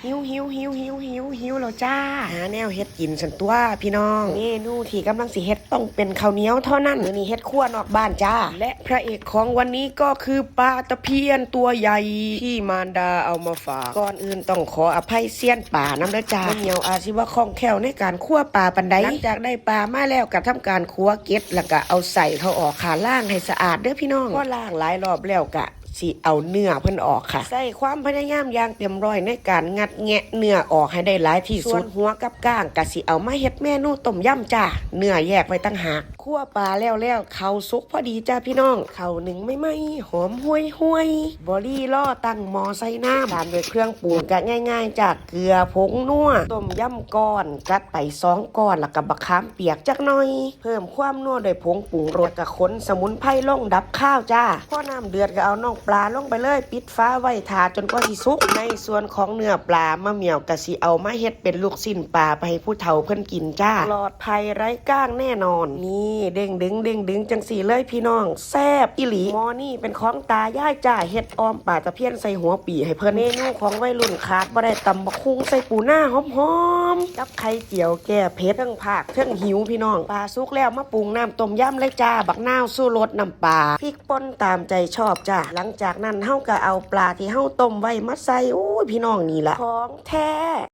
หิวแล้วจ้าหาแนวเฮ็ดกินสันตัวพี่น้องเมนูที่กำลังสิเฮ็ดต้องเป็นข้าวเหนียวเท่านั้นมื้อนี้เฮ็ดครัวนอกบ้านจ้าและพระเอกของวันนี้ก็คือปลาตะเพียนตัวใหญ่ที่มารดาเอามาฝากก่อนอื่นต้องขออภัยเซียนป่านำเด้อจ้าเหนียวอาชีวะคล่องแคล่วในการคั่วปลาปันใดหลังจากได้ปลามาแล้วก็ทำการคั่วเก็ดแล้วก็เอาใส่เขาออกขาล่างให้สะอาดเด้อพี่น้องพอล้างหลายรอบแล้วก็สิเอาเนื้อเพิ่นออกค่ะใส่ความพยายามอย่างเต็มร้อยในการงัดแงะเนื้อออกให้ได้หลายที่สุดส่วนหัวกับก้างก็สิเอามาเฮ็ดเมนูต้มยำจ้าเนื้อแยกไว้ตั้งหากคั่วปลาแล้วข้าวสุกพอดีจ้าพี่น้องข้าวหนึ่งไม่หอมห้วยบอดี้ล่อตั้งหม้อใส่น้ำตามด้วยเครื่องปรุงก็ง่ายๆจากเกลือผงนัวต้มยำก้อนจัดไป2ก้อนแล้วก็บักขามเปียกจักหน่อยเพิ่มความนัวด้วยผงปรุงรสกับคนสมุนไพรลงดับข้าวจ้าพอน้ำเดือดก็เอาน้องปลาลงไปเลยปิดฟ้าไว้ทาจนกว่าสิสุกในส่วนของเนื้อปลามะเหมี่ยวกะสิเอามาเฮ็ดเป็นลูกชิ้นปลาไปให้ผู้เฒ่าเพิ่นกินจ้าปลอดภัยไร้ก้างแน่นอนนี่เด้งดึงจังสี่เลยพี่น้องแซ่บอีหลีหม้อนี่เป็นของตายายจ้าเฮ็ดออมปลาตะเพียนใส่หัวปีให้เพิ่นเมนูของวัยรุ่นขาดบ่ได้ตำบักคุ้งใส่ปูหน้าหอมๆกับไข่เจียวแก้เผ็ดทั้งผักทั้งหิวพี่น้องปลาสุกแล้วมาปรุงน้ำต้มยำเลยจ้าบักนาวสู้รสน้ำปลาพริกป่นตามใจชอบจ้าหลังจากนั้นเฮาก็เอาปลาที่เฮาต้มไว้มาใส่โอ้ยพี่น้องนี่ล่ะของแท้